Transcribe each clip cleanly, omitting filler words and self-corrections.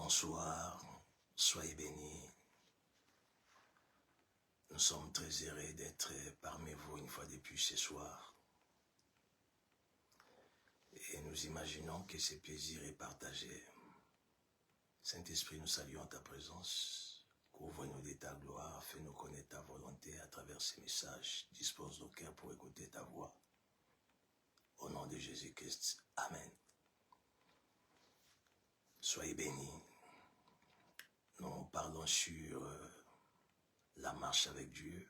Bonsoir, soyez bénis. Nous sommes très heureux d'être parmi vous une fois de plus ce soir. Et nous imaginons que ce plaisir est partagé. Saint-Esprit, nous saluons ta présence. Couvre-nous de ta gloire, fais-nous connaître ta volonté à travers ces messages. Dispose nos cœurs pour écouter ta voix. Au nom de Jésus-Christ, Amen. Soyez bénis. Nous parlons sur la marche avec Dieu.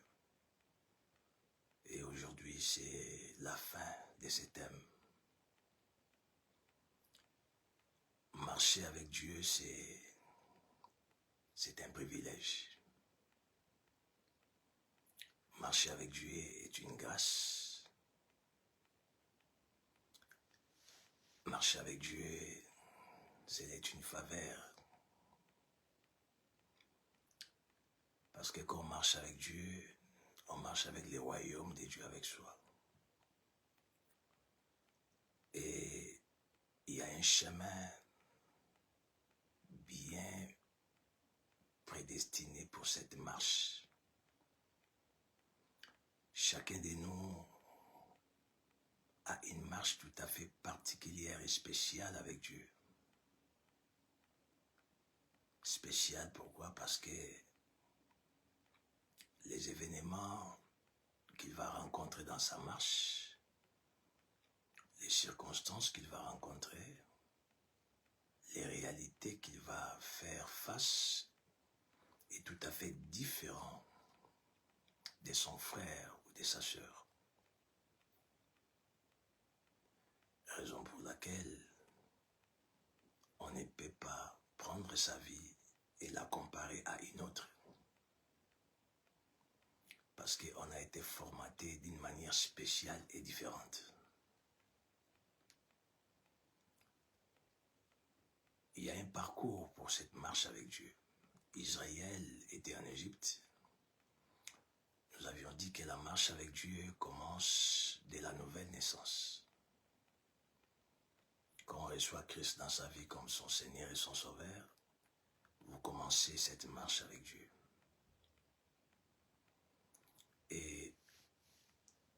Et aujourd'hui, c'est la fin de ce thème. Marcher avec Dieu, c'est un privilège. Marcher avec Dieu est une grâce. Marcher avec Dieu, c'est une faveur. Parce que quand on marche avec Dieu, on marche avec le royaume de Dieu avec soi. Et il y a un chemin bien prédestiné pour cette marche. Chacun de nous a une marche tout à fait particulière et spéciale avec Dieu. Spéciale pourquoi? Parce que les événements qu'il va rencontrer dans sa marche, les circonstances qu'il va rencontrer, les réalités qu'il va faire face est tout à fait différent de son frère ou de sa sœur. Raison pour laquelle on ne peut pas prendre sa vie et la comparer à une autre. Parce qu'on a été formaté d'une manière spéciale et différente. Il y a un parcours pour cette marche avec Dieu. Israël était en Égypte. Nous avions dit que la marche avec Dieu commence dès la nouvelle naissance. Quand on reçoit Christ dans sa vie comme son Seigneur et son Sauveur, vous commencez cette marche avec Dieu. Et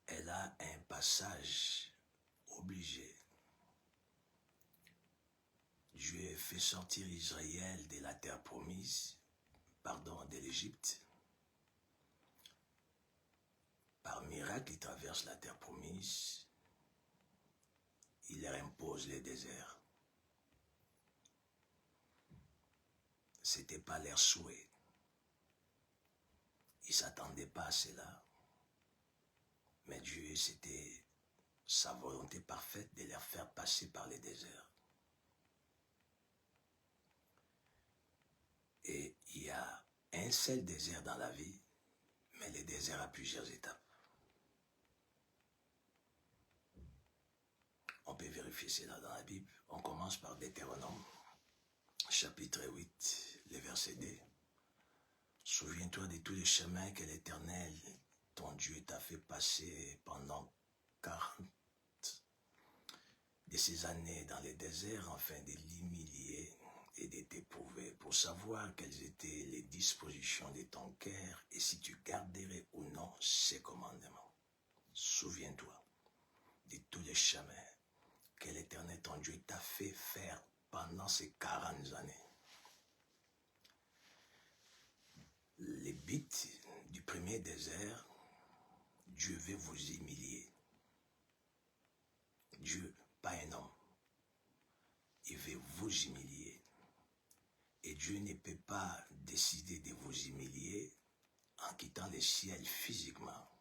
elle a un passage obligé. Dieu fait sortir Israël de la terre promise, de l'Égypte. Par miracle, il traverse la terre promise. Il leur impose les déserts. Ce n'était pas leur souhait. Ils ne s'attendaient pas à cela. Mais Dieu, c'était sa volonté parfaite de leur faire passer par les déserts. Et il y a un seul désert dans la vie, mais le désert a plusieurs étapes. On peut vérifier cela dans la Bible. On commence par Deutéronome, chapitre 8, le verset 2. Souviens-toi de tous les chemins que l'Éternel, ton Dieu, t'a fait passer pendant 40 de ces années dans les déserts, afin de l'humilier et de t'éprouver, pour savoir quelles étaient les dispositions de ton cœur et si tu garderais ou non ses commandements. Souviens-toi de tous les chemins que l'Éternel, ton Dieu, t'a fait faire pendant ces 40 années. Les but du premier désert, Dieu veut vous humilier. Dieu, pas un homme. Il veut vous humilier. Et Dieu ne peut pas décider de vous humilier en quittant le ciel physiquement,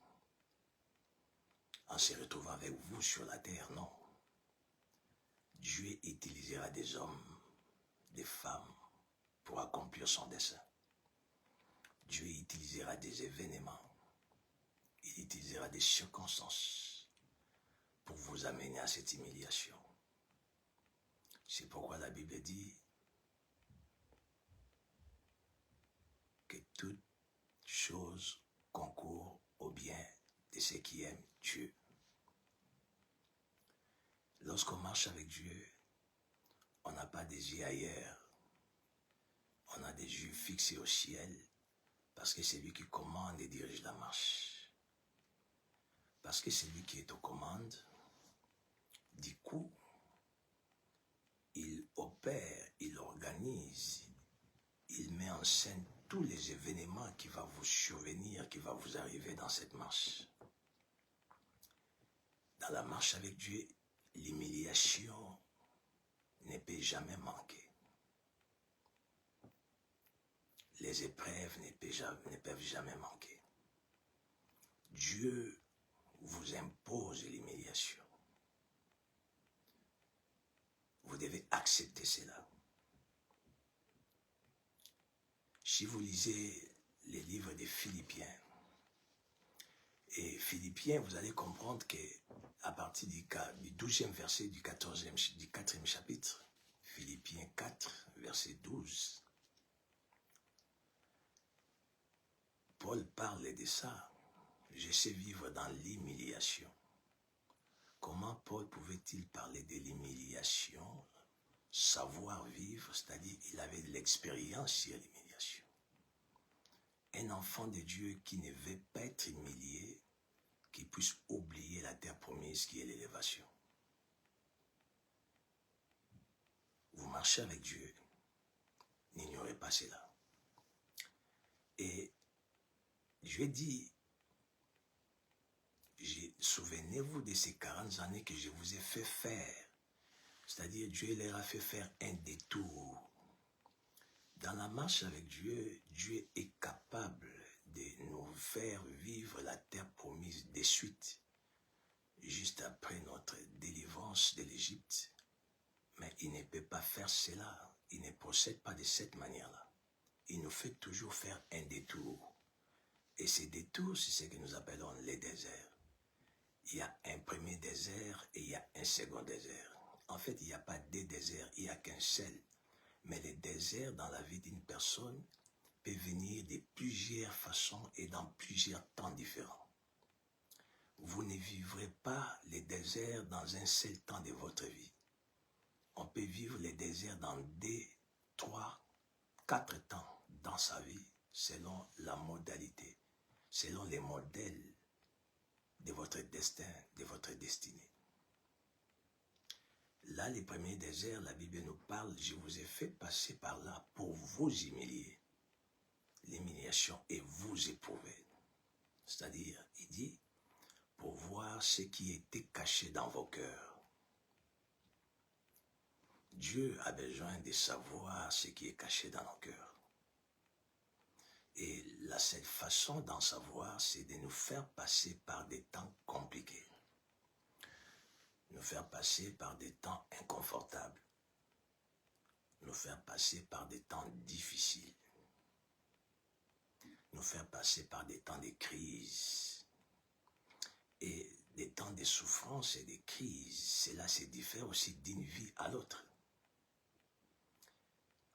en se retrouvant avec vous sur la terre, non. Dieu utilisera des hommes, des femmes, pour accomplir son dessein. Dieu utilisera des événements, il utilisera des circonstances pour vous amener à cette humiliation. C'est pourquoi la Bible dit que toute chose concourt au bien de ceux qui aiment Dieu. Lorsqu'on marche avec Dieu, on n'a pas des yeux ailleurs. On a des yeux fixés au ciel parce que c'est lui qui commande et dirige la marche. Parce que c'est lui qui est aux commandes, du coup, il opère, il organise, il met en scène tous les événements qui vont vous survenir, qui vont vous arriver dans cette marche. Dans la marche avec Dieu, l'humiliation ne peut jamais manquer. Les épreuves ne peuvent jamais manquer. Dieu vous impose l'humiliation. Vous devez accepter cela. Si vous lisez les livres des Philippiens, et Philippiens, vous allez comprendre qu'à partir du 12e verset du 4e chapitre, Philippiens 4, verset 12, Paul parle de ça. Je sais vivre dans l'humiliation. Comment Paul pouvait-il parler de l'humiliation, savoir vivre, c'est-à-dire il avait de l'expérience sur l'humiliation. Un enfant de Dieu qui ne veut pas être humilié, qui puisse oublier la terre promise qui est l'élévation. Vous marchez avec Dieu, n'ignorez pas cela. Et Dieu dit, souvenez-vous de ces 40 années que je vous ai fait faire. C'est-à-dire Dieu leur a fait faire un détour. Dans la marche avec Dieu, Dieu est capable de nous faire vivre la terre promise de suite, juste après notre délivrance de l'Égypte. Mais il ne peut pas faire cela. Il ne procède pas de cette manière-là. Il nous fait toujours faire un détour. Et ces détours, c'est ce que nous appelons les déserts. Il y a un premier désert et il y a un second désert. En fait, il n'y a pas deux déserts, il n'y a qu'un seul. Mais le désert dans la vie d'une personne peut venir de plusieurs façons et dans plusieurs temps différents. Vous ne vivrez pas les déserts dans un seul temps de votre vie. On peut vivre les déserts dans 2, 3, 4 temps dans sa vie, selon la modalité, selon les modèles de votre destin, de votre destinée. Là, les premiers déserts, la Bible nous parle, je vous ai fait passer par là pour vous humilier. L'humiliation et vous éprouver. C'est-à-dire, il dit, pour voir ce qui était caché dans vos cœurs. Dieu a besoin de savoir ce qui est caché dans nos cœurs. Et la seule façon d'en savoir, c'est de nous faire passer par des temps compliqués. Nous faire passer par des temps inconfortables. Nous faire passer par des temps difficiles. Nous faire passer par des temps de crise. Et des temps de souffrance et de crise, cela se diffère aussi d'une vie à l'autre.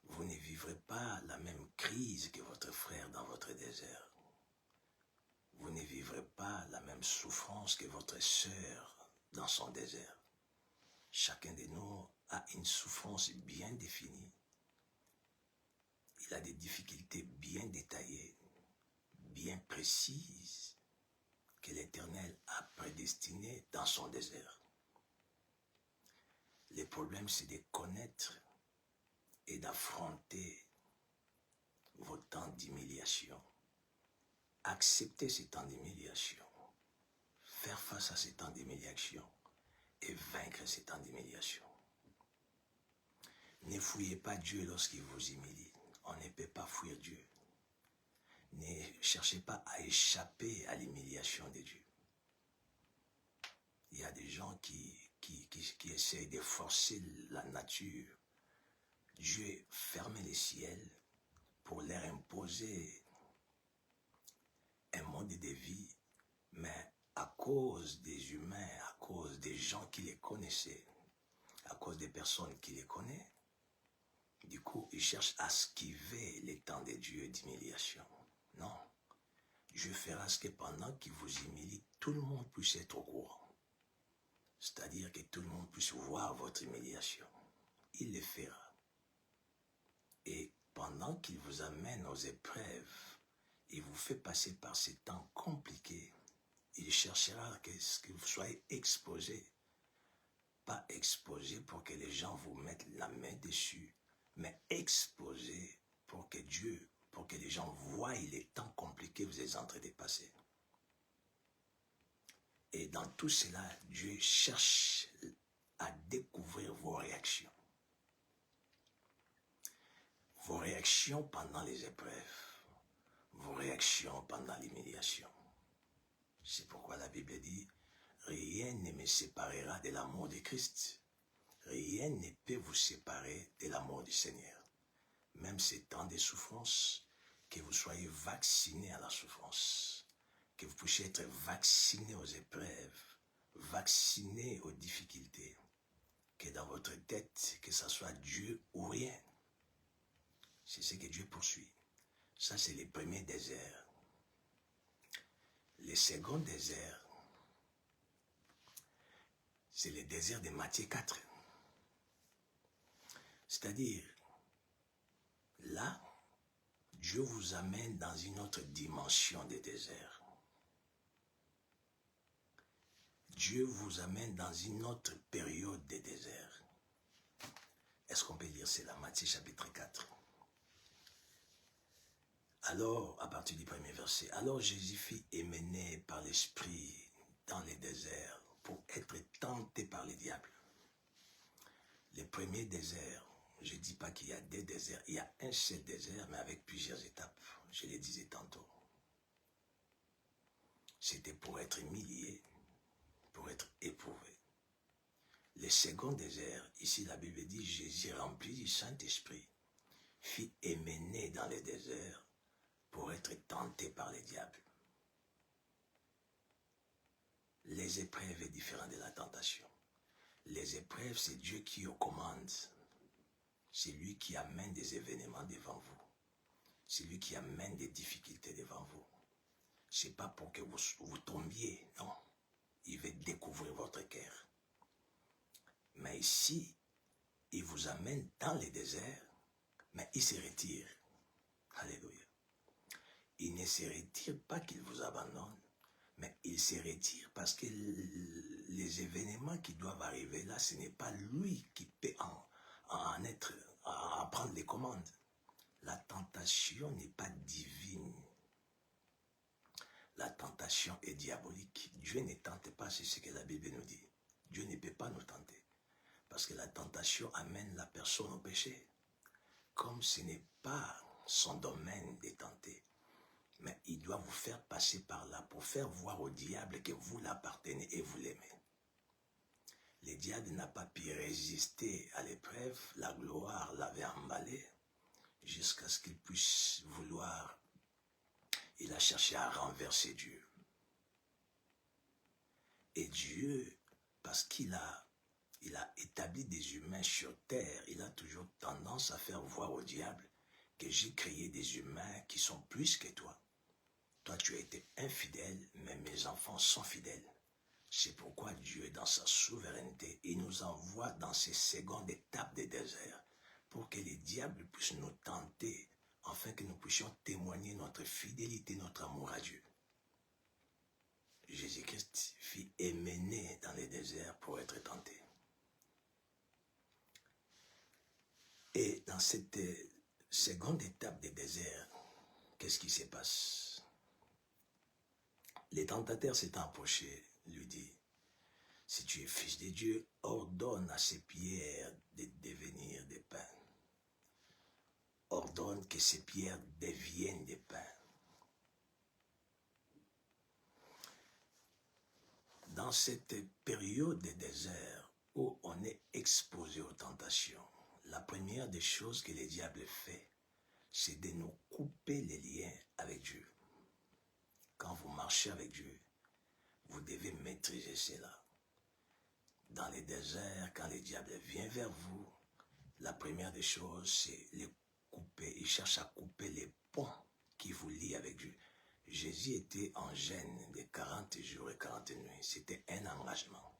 Vous ne vivrez pas la même crise que votre frère dans votre désert. Vous ne vivrez pas la même souffrance que votre sœur dans son désert. Chacun de nous a une souffrance bien définie. Il a des difficultés bien détaillées, bien précises, que l'Éternel a prédestinées dans son désert. Le problème, c'est de connaître et d'affronter vos temps d'humiliation. Accepter ces temps d'humiliation. Faire face à ces temps d'humiliation et vaincre ces temps d'humiliation. Ne fouillez pas Dieu lorsqu'il vous humilie. On ne peut pas fuir Dieu. Ne cherchez pas à échapper à l'humiliation de Dieu. Il y a des gens qui essayent de forcer la nature. Dieu ferme les ciels pour leur imposer un mode de vie, mais à cause des humains, à cause des gens qui les connaissaient, à cause des personnes qui les connaissent, du coup, ils cherchent à esquiver les temps de Dieu d'humiliation. Non. Dieu fera ce que pendant qu'il vous humilie, tout le monde puisse être au courant. C'est-à-dire que tout le monde puisse voir votre humiliation. Il le fera. Et pendant qu'il vous amène aux épreuves, il vous fait passer par ces temps compliqués, il cherchera à ce que vous soyez exposés. Pas exposés pour que les gens vous mettent la main dessus, mais exposés pour que Dieu, pour que les gens voient les temps compliqués que vous êtes en train de passer. Et dans tout cela, Dieu cherche à découvrir vos réactions. Vos réactions pendant les épreuves, vos réactions pendant l'humiliation. C'est pourquoi la Bible dit, rien ne me séparera de l'amour de Christ. Rien ne peut vous séparer de l'amour du Seigneur. Même ces temps de souffrance, que vous soyez vaccinés à la souffrance, que vous puissiez être vaccinés aux épreuves, vaccinés aux difficultés, que dans votre tête, que ce soit Dieu ou rien. C'est ce que Dieu poursuit. Ça, c'est les premiers déserts. Les seconds déserts, c'est le désert de Matthieu 4. C'est-à-dire, là, Dieu vous amène dans une autre dimension des déserts. Dieu vous amène dans une autre période des déserts. Est-ce qu'on peut lire cela, Matthieu chapitre 4? Alors, à partir du premier verset, alors Jésus fut emmené par l'Esprit dans les déserts pour être tenté par les diables. Les premiers déserts, je ne dis pas qu'il y a des déserts, il y a un seul désert, mais avec plusieurs étapes. Je le disais tantôt. C'était pour être humilié, pour être éprouvé. Le second désert, ici la Bible dit, Jésus rempli du Saint-Esprit, fut emmené dans les déserts pour être tenté par les diables. Les épreuves sont différentes de la tentation. Les épreuves, c'est Dieu qui aux commande. C'est lui qui amène des événements devant vous. C'est lui qui amène des difficultés devant vous. Ce n'est pas pour que vous tombiez, non. Il veut découvrir votre cœur. Mais ici, il vous amène dans les déserts, mais il se retire. Alléluia. Il ne se retire pas qu'il vous abandonne, mais il se retire parce que les événements qui doivent arriver là, ce n'est pas lui qui peut en prendre les commandes. La tentation n'est pas divine. La tentation est diabolique. Dieu ne tente pas, c'est ce que la Bible nous dit. Dieu ne peut pas nous tenter. Parce que la tentation amène la personne au péché. Comme ce n'est pas son domaine de tenter. Mais il doit vous faire passer par là pour faire voir au diable que vous l'appartenez et vous l'aimez. Le diable n'a pas pu résister à l'épreuve. La gloire l'avait emballé jusqu'à ce qu'il puisse vouloir. Il a cherché à renverser Dieu. Et Dieu, parce qu'il a établi des humains sur terre, il a toujours tendance à faire voir au diable que j'ai créé des humains qui sont plus que toi. Toi, tu as été infidèle, mais mes enfants sont fidèles. C'est pourquoi Dieu, dans sa souveraineté, il nous envoie dans ces secondes étapes des déserts pour que les diables puissent nous tenter, afin que nous puissions témoigner notre fidélité, notre amour à Dieu. Jésus-Christ fut emmené dans les déserts pour être tenté. Et dans cette seconde étape des déserts, qu'est-ce qui se passe? Les tentateurs s'étant approchés, lui dit, si tu es fils de Dieu, ordonne à ces pierres de devenir des pains. Ordonne que ces pierres deviennent des pains. Dans cette période de désert où on est exposé aux tentations, la première des choses que le diable fait, c'est de nous couper les liens avec Dieu. Quand vous marchez avec Dieu, vous devez maîtriser cela. Dans les déserts, quand le diable vient vers vous, la première des choses, c'est les couper. Il cherche à couper les ponts qui vous lient avec Dieu. Jésus était en jeûne de 40 jours et 40 nuits. C'était un engagement.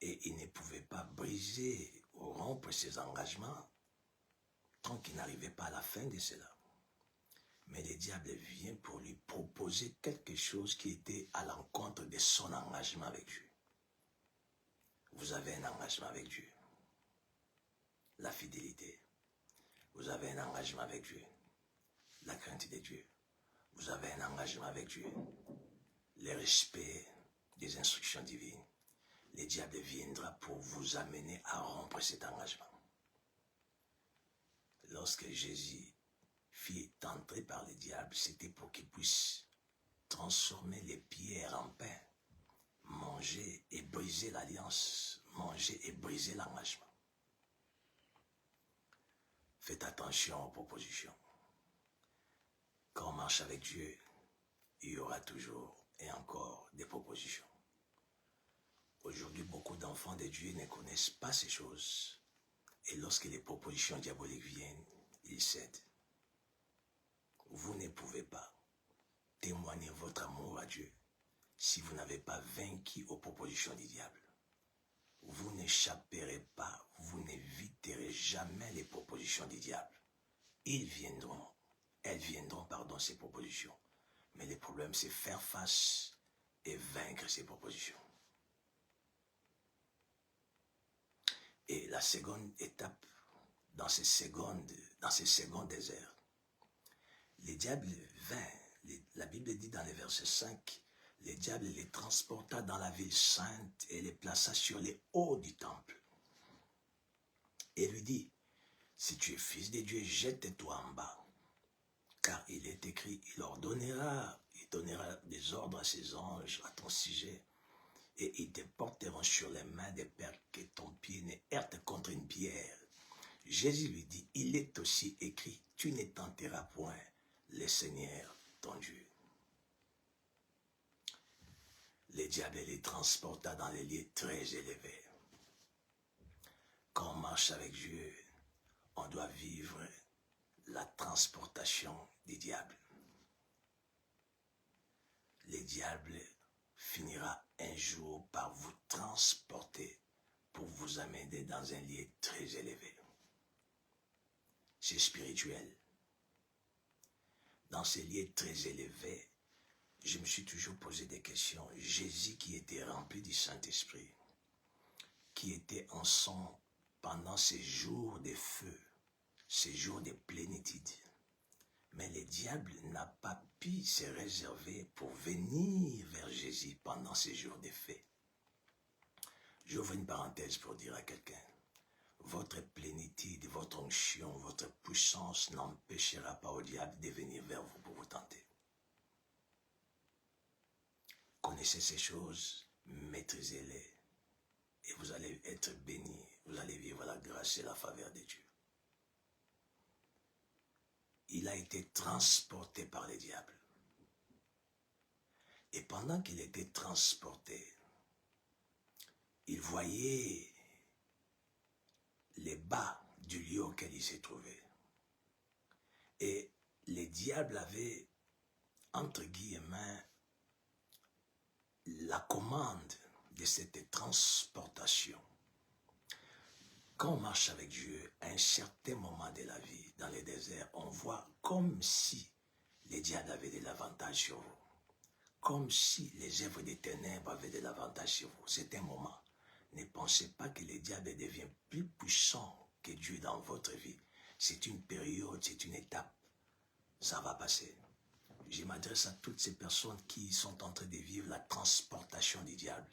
Et il ne pouvait pas briser ou rompre ses engagements tant qu'il n'arrivait pas à la fin de cela. Mais le diable vient pour lui proposer quelque chose qui était à l'encontre de son engagement avec Dieu. Vous avez un engagement avec Dieu. La fidélité. Vous avez un engagement avec Dieu. La crainte de Dieu. Vous avez un engagement avec Dieu. Le respect des instructions divines. Le diable viendra pour vous amener à rompre cet engagement. Lorsque Jésus fut tenté par le diable, c'était pour qu'il puisse transformer les pierres en pain, manger et briser l'alliance, manger et briser l'engagement. Faites attention aux propositions. Quand on marche avec Dieu, il y aura toujours et encore des propositions. Aujourd'hui, beaucoup d'enfants de Dieu ne connaissent pas ces choses. Et lorsque les propositions diaboliques viennent, ils cèdent. Vous ne pouvez pas témoigner votre amour à Dieu si vous n'avez pas vaincu aux propositions du diable. Vous n'échapperez pas, vous n'éviterez jamais les propositions du diable. Elles viendront, ces propositions. Mais le problème, c'est faire face et vaincre ces propositions. Et la seconde étape, dans ces secondes déserts, le diable vint, la Bible dit dans le verset 5, le diable les transporta dans la ville sainte et les plaça sur les hauts du temple. Et lui dit, si tu es fils de Dieu, jette-toi en bas. Car il est écrit, il donnera des ordres à ses anges à ton sujet, et ils te porteront sur les mains de peur que ton pied ne heurte contre une pierre. Jésus lui dit, il est aussi écrit, tu ne tenteras point le Seigneur ton Dieu. Le diable les transporta dans les lieux très élevés. Quand on marche avec Dieu, on doit vivre la transportation du diable. Le diable finira un jour par vous transporter pour vous amener dans un lieu très élevé. C'est spirituel. Dans ces lieux très élevés, je me suis toujours posé des questions. Jésus qui était rempli du Saint-Esprit, qui était en son pendant ces jours de feu, ces jours de plénitude. Mais le diable n'a pas pu se réserver pour venir vers Jésus pendant ces jours de feu. J'ouvre une parenthèse pour dire à quelqu'un, votre plénitude, votre onction, votre puissance n'empêchera pas au diable de venir vers vous pour vous tenter. Connaissez ces choses, maîtrisez-les, et vous allez être bénis, vous allez vivre la grâce et la faveur de Dieu. Il a été transporté par le diable. Et pendant qu'il était transporté, il voyait les bas du lieu auquel il s'est trouvé. Et le diable avait, entre guillemets, la commande de cette transportation. Quand on marche avec Dieu, à un certain moment de la vie, dans les déserts, on voit comme si le diable avait de l'avantage sur vous. Comme si les œuvres des ténèbres avaient de l'avantage sur vous. C'est un moment. Ne pensez pas que le diable devient plus puissant que Dieu dans votre vie. C'est une période, c'est une étape. Ça va passer. Je m'adresse à toutes ces personnes qui sont en train de vivre la transportation du diable.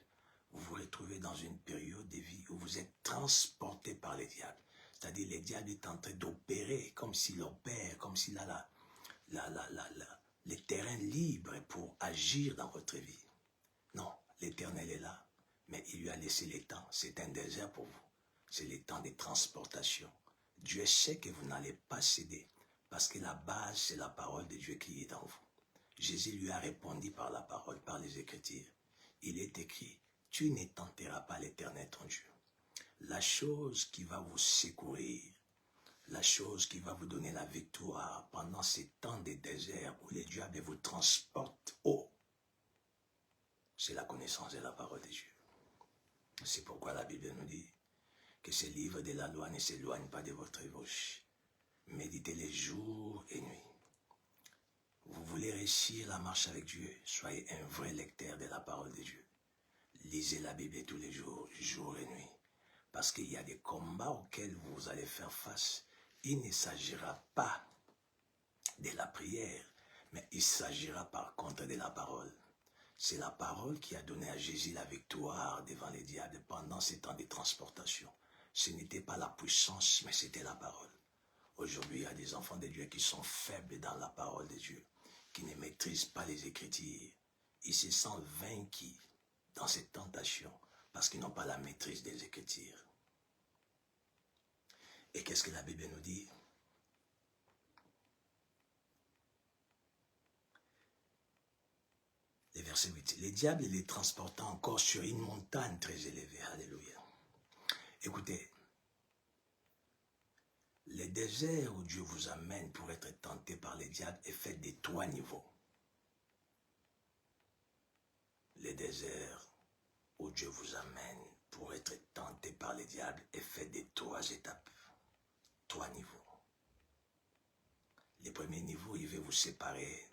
Vous vous retrouvez dans une période de vie où vous êtes transporté par le diable. C'est-à-dire le diable est en train d'opérer comme s'il opère, comme s'il a les terrains libres pour agir dans votre vie. Non, l'Éternel est là, mais il lui a laissé les temps. C'est un désert pour vous. C'est le temps de transportation. Dieu sait que vous n'allez pas céder, parce que la base, c'est la parole de Dieu qui est en vous. Jésus lui a répondu par la parole, par les Écritures. Il est écrit, tu ne tenteras pas l'Éternel ton Dieu. La chose qui va vous secourir, la chose qui va vous donner la victoire pendant ces temps de désert où le diable vous transporte haut, c'est la connaissance de la parole de Dieu. C'est pourquoi la Bible nous dit que ce livre de la loi ne s'éloigne pas de votre bouche, Méditez-les jour et nuit. Vous voulez réussir la marche avec Dieu, soyez un vrai lecteur de la parole de Dieu. Lisez la Bible tous les jours, jour et nuit. Parce qu'il y a des combats auxquels vous allez faire face. Il ne s'agira pas de la prière, mais il s'agira par contre de la parole. C'est la parole qui a donné à Jésus la victoire devant les diables pendant ces temps de transportation. Ce n'était pas la puissance, mais c'était la parole. Aujourd'hui, il y a des enfants de Dieu qui sont faibles dans la parole de Dieu, qui ne maîtrisent pas les Écritures. Ils se sentent vaincus dans cette tentation parce qu'ils n'ont pas la maîtrise des Écritures. Et qu'est-ce que la Bible nous dit? Le verset 8. Les diables les transportant encore sur une montagne très élevée. Alléluia. Écoutez, le désert où Dieu vous amène pour être tenté par les diables est fait de 3 niveaux. Le désert où Dieu vous amène pour être tenté par les diables est fait de 3 étapes, 3 niveaux. Le premier niveau, il veut vous séparer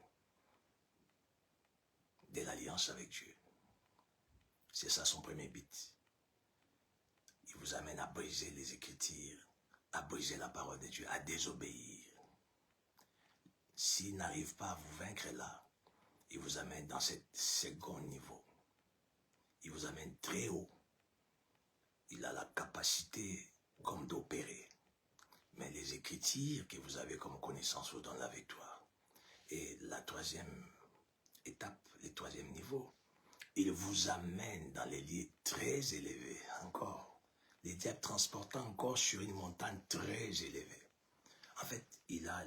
de l'alliance avec Dieu. C'est ça son premier but. Il vous amène à briser les Écritures, à briser la parole de Dieu, à désobéir. S'il n'arrive pas à vous vaincre là, il vous amène dans ce second niveau. Il vous amène très haut. Il a la capacité comme d'opérer. Mais les Écritures que vous avez comme connaissance vous donnent la victoire. Et la troisième étape, le troisième niveau, il vous amène dans les lieux très élevés encore. Les diables transportant encore sur une montagne très élevée. En fait, il a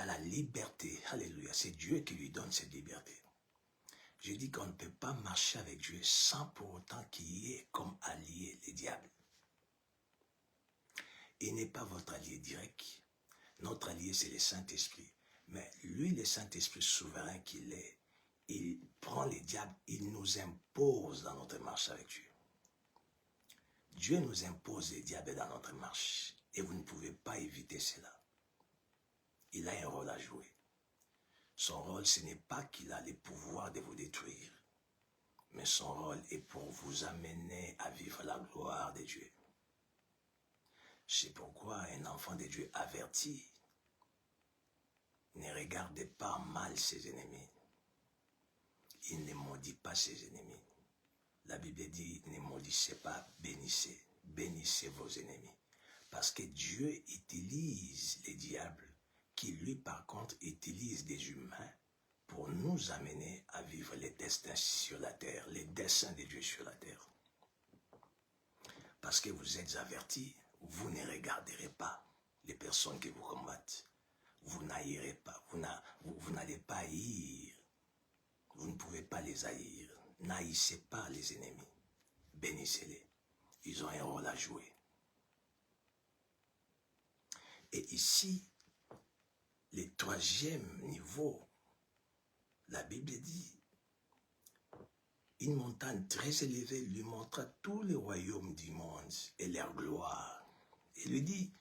la liberté. Alléluia. C'est Dieu qui lui donne cette liberté. Je dis qu'on ne peut pas marcher avec Dieu sans pour autant qu'il y ait comme allié les diables. Il n'est pas votre allié direct. Notre allié, c'est le Saint-Esprit. Mais lui, le Saint-Esprit souverain qu'il est, il prend les diables, il nous impose dans notre marche avec Dieu. Dieu nous impose les diables dans notre marche. Et vous ne pouvez pas éviter cela. Il a un rôle à jouer. Son rôle, ce n'est pas qu'il a le pouvoir de vous détruire. Mais son rôle est pour vous amener à vivre la gloire de Dieu. C'est pourquoi un enfant de Dieu averti ne regarde pas mal ses ennemis. Il ne maudit pas ses ennemis. La Bible dit, ne maudissez pas, bénissez. Bénissez vos ennemis. Parce que Dieu utilise les diables, qui lui par contre utilise des humains pour nous amener à vivre les destins sur la terre, les desseins de Dieu sur la terre. Parce que vous êtes avertis, vous ne regarderez pas les personnes qui vous combattent. Vous n'haïrez pas, vous n'allez pas haïr. Vous ne pouvez pas les haïr. N'haïssez pas les ennemis. Bénissez-les. Ils ont un rôle à jouer. Et ici, le troisième niveau, la Bible dit, une montagne très élevée lui montra tous les royaumes du monde et leur gloire. Il lui dit,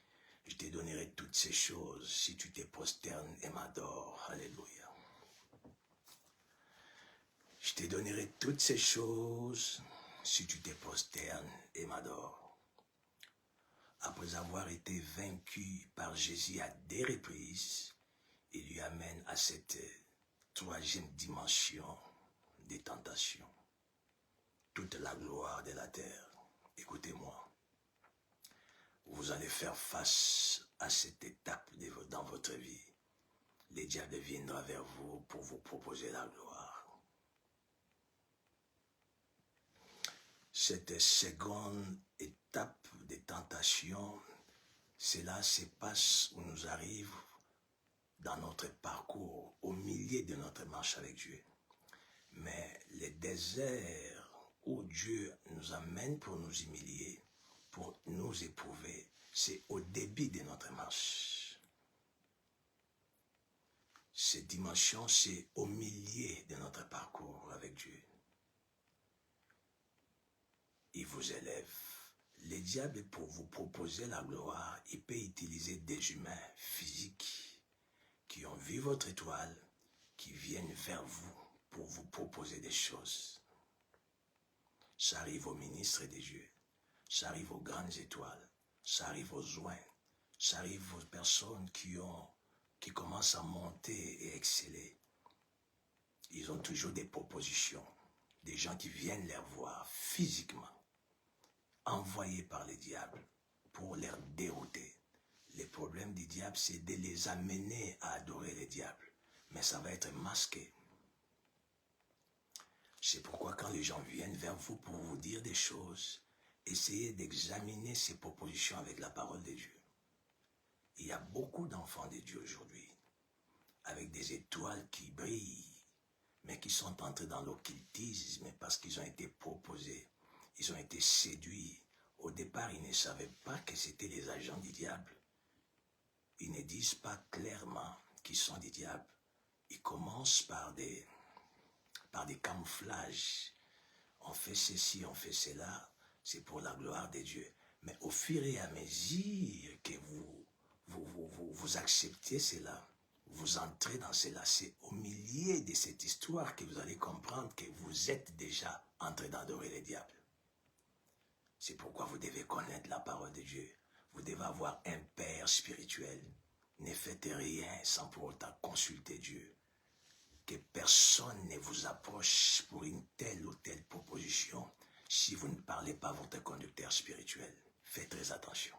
je te donnerai toutes ces choses si tu te prosternes et m'adores. Alléluia. Je te donnerai toutes ces choses si tu te prosternes et m'adores. Après avoir été vaincu par Jésus à 2 reprises, il lui amène à cette troisième dimension des tentations. Toute la gloire de la terre. Écoutez-moi. Vous allez faire face à cette étape dans votre vie. Les diables viendront vers vous pour vous proposer la gloire. Cette seconde étape de tentation, cela se passe où nous arrive dans notre parcours, au milieu de notre marche avec Dieu. Mais les déserts où Dieu nous amène pour nous humilier, pour nous éprouver, c'est au début de notre marche. Cette dimension, c'est au milieu de notre parcours avec Dieu. Il vous élève Le diable, pour vous proposer la gloire, il peut utiliser des humains physiques qui ont vu votre étoile, qui viennent vers vous pour vous proposer des choses. Ça arrive aux ministres des dieux, ça arrive aux grandes étoiles, ça arrive aux oins, ça arrive aux personnes qui commencent à monter et exceller. Ils ont toujours des propositions, des gens qui viennent les voir physiquement, envoyés par le diable pour les dérouter. Le problème du diable, c'est de les amener à adorer le diable, mais ça va être masqué. C'est pourquoi quand les gens viennent vers vous pour vous dire des choses, essayez d'examiner ces propositions avec la parole de Dieu. Il y a beaucoup d'enfants de Dieu aujourd'hui, avec des étoiles qui brillent, mais qui sont entrés dans l'occultisme parce qu'ils ont été proposés, ils ont été séduits. Au départ, ils ne savaient pas que c'était les agents du diable. Ils ne disent pas clairement qu'ils sont du diable. Ils commencent par des camouflages. On fait ceci, on fait cela, c'est pour la gloire de Dieu. Mais au fur et à mesure que vous acceptez cela, vous entrez dans cela, c'est au milieu de cette histoire que vous allez comprendre que vous êtes déjà en train d'adorer le diable. C'est pourquoi vous devez connaître la parole de Dieu. Vous devez avoir un père spirituel. Ne faites rien sans pour autant consulter Dieu. Que personne ne vous approche pour une telle ou telle proposition si vous ne parlez pas à votre conducteur spirituel. Faites très attention.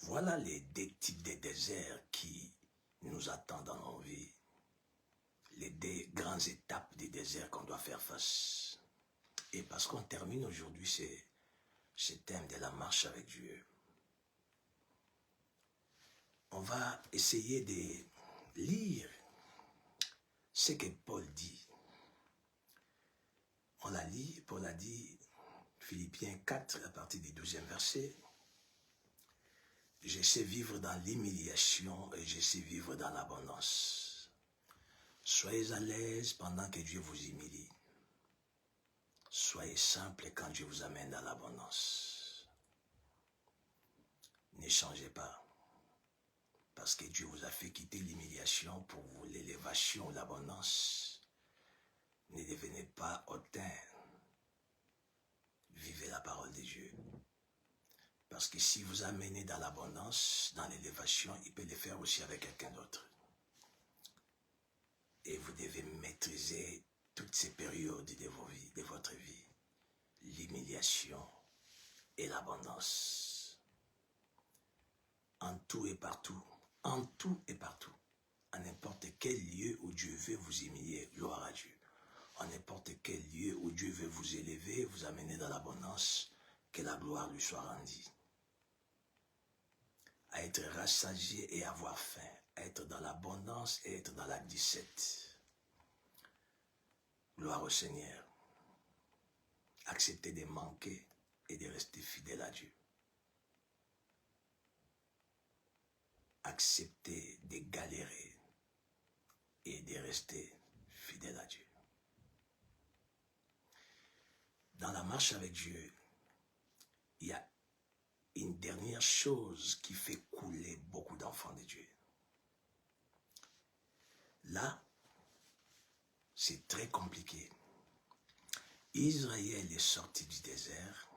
Voilà les deux types de déserts qui nous attendent dans nos vies. Les deux grandes étapes des déserts qu'on doit faire face. Et parce qu'on termine aujourd'hui ce thème de la marche avec Dieu, on va essayer de lire ce que Paul dit. On l'a lu, Paul a dit, Philippiens 4, à partir du 12e verset, « Je sais vivre dans l'humiliation et je sais vivre dans l'abondance. Soyez à l'aise pendant que Dieu vous humilie. Soyez simple quand Dieu vous amène dans l'abondance. Ne changez pas. Parce que Dieu vous a fait quitter l'humiliation pour vous l'élévation, l'abondance. Ne devenez pas hautain. Vivez la parole de Dieu. Parce que si vous amenez dans l'abondance, dans l'élévation, il peut le faire aussi avec quelqu'un d'autre. Et vous devez maîtriser toutes ces périodes de vos vies, de votre vie. L'humiliation et l'abondance. En tout et partout. En tout et partout. À n'importe quel lieu où Dieu veut vous humilier, gloire à Dieu. En n'importe quel lieu où Dieu veut vous élever, vous amener dans l'abondance, que la gloire lui soit rendue. À être rassasié et avoir faim, à être dans l'abondance et être dans la disette. Gloire au Seigneur. Accepter de manquer et de rester fidèle à Dieu. Accepter de galérer et de rester fidèle à Dieu. Dans la marche avec Dieu, il y a une dernière chose qui fait couler beaucoup d'enfants de Dieu. Là, c'est très compliqué. Israël est sorti du désert,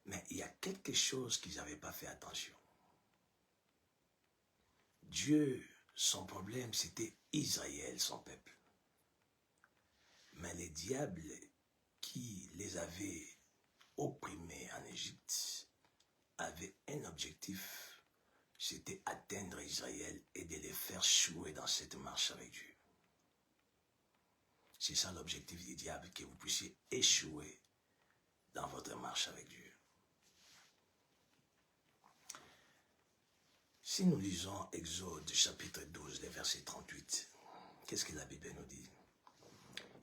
mais il y a quelque chose qu'ils n'avaient pas fait attention. Dieu, son problème, c'était Israël, son peuple. Mais les diables qui les avaient opprimés en Égypte avaient un objectif, c'était atteindre Israël et de les faire jouer dans cette marche avec Dieu. C'est ça l'objectif du diable, que vous puissiez échouer dans votre marche avec Dieu. Si nous lisons Exode chapitre 12, les versets 38, qu'est-ce que la Bible nous dit?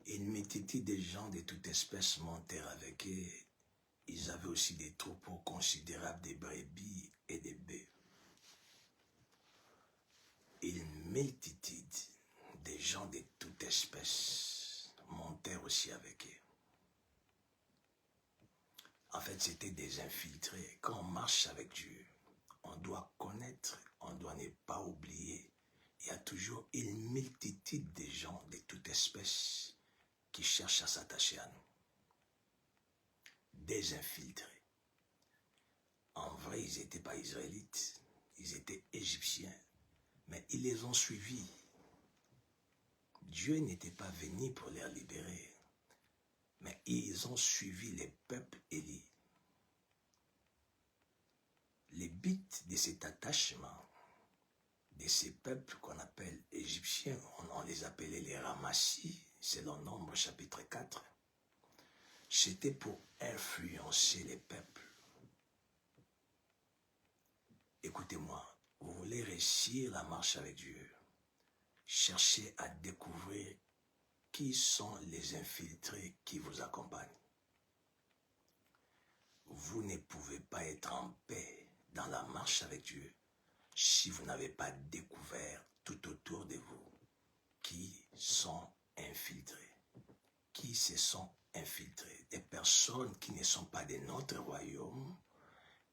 Une multitude de gens de toute espèce montèrent avec eux. Ils avaient aussi des troupeaux considérables de brebis et de bœufs. Une multitude de gens de toute espèce montèrent aussi avec eux. En fait, c'était des infiltrés. Quand on marche avec Dieu, on doit connaître, on doit ne pas oublier. Il y a toujours une multitude de gens de toute espèce qui cherchent à s'attacher à nous. Des infiltrés. En vrai, ils n'étaient pas israélites, ils étaient égyptiens, mais ils les ont suivis. Dieu n'était pas venu pour les libérer, mais ils ont suivi les peuples élis. Les but de cet attachement, de ces peuples qu'on appelle égyptiens, on les appelait les Ramassis, selon Nombre chapitre 4, c'était pour influencer les peuples. Écoutez-moi, vous voulez réussir la marche avec Dieu, cherchez à découvrir qui sont les infiltrés qui vous accompagnent. Vous ne pouvez pas être en paix dans la marche avec Dieu si vous n'avez pas découvert tout autour de vous qui sont infiltrés. Qui se sont infiltrés? Des personnes qui ne sont pas de notre royaume,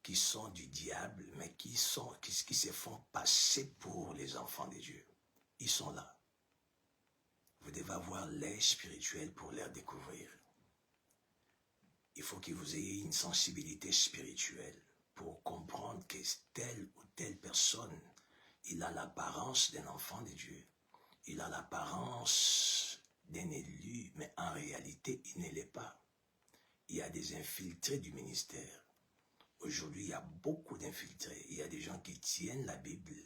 qui sont du diable, mais qui se font passer pour les enfants de Dieu. Ils sont là. Vous devez avoir l'œil spirituel pour les découvrir. Il faut que vous ayez une sensibilité spirituelle pour comprendre que telle ou telle personne, il a l'apparence d'un enfant de Dieu. Il a l'apparence d'un élu, mais en réalité, il ne l'est pas. Il y a des infiltrés du ministère. Aujourd'hui, il y a beaucoup d'infiltrés. Il y a des gens qui tiennent la Bible,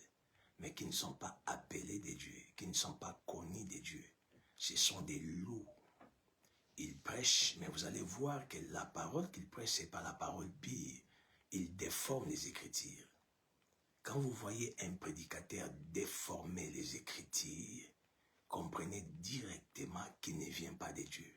mais qui ne sont pas appelés de Dieu, qui ne sont pas connus de Dieu. Ce sont des loups. Ils prêchent, mais vous allez voir que la parole qu'ils prêchent, ce n'est pas la parole pire. Ils déforment les Écritures. Quand vous voyez un prédicateur déformer les Écritures, comprenez directement qu'il ne vient pas de Dieu.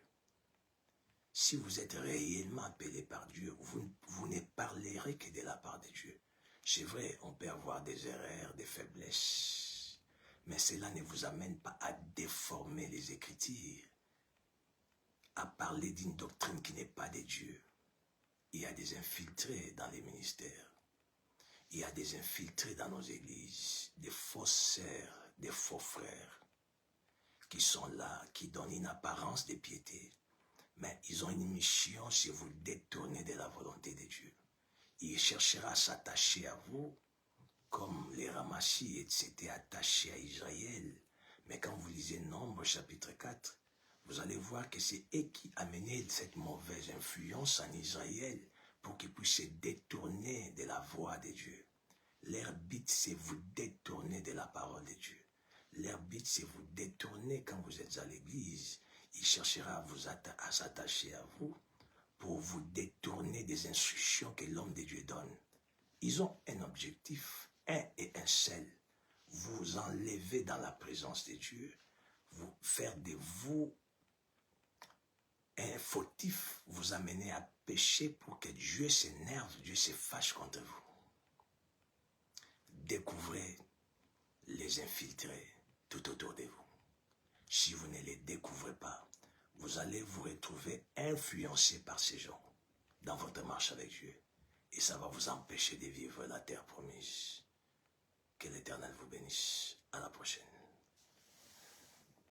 Si vous êtes réellement appelé par Dieu, vous ne parlerez que de la part de Dieu. C'est vrai, on peut avoir des erreurs, des faiblesses, mais cela ne vous amène pas à déformer les Écritures, à parler d'une doctrine qui n'est pas de Dieu. Il y a des infiltrés dans les ministères. Il y a des infiltrés dans nos églises, des fausses sœurs, des faux frères, qui sont là, qui donnent une apparence de piété. Mais ils ont une mission si vous détournez de la volonté de Dieu. Il cherchera à s'attacher à vous, comme les Ramassis s'étaient attachés à Israël. Mais quand vous lisez Nombre chapitre 4, vous allez voir que c'est eux qui amenaient cette mauvaise influence en Israël pour qu'ils puissent se détourner de la voie de Dieu. Leur but, c'est vous détourner de la parole de Dieu. Leur but, c'est vous détourner quand vous êtes à l'église. Il cherchera à s'attacher à vous pour vous détourner des instructions que l'homme de Dieu donne. Ils ont un objectif, un et un seul. Vous enlever dans la présence de Dieu, vous faire de vous un fautif, vous amener à pécher pour que Dieu s'énerve, Dieu se fâche contre vous. Découvrez les infiltrés tout autour de vous. Si vous ne les découvrez pas, vous allez vous retrouver influencé par ces gens dans votre marche avec Dieu. Et ça va vous empêcher de vivre la terre promise. Que l'Éternel vous bénisse. À la prochaine.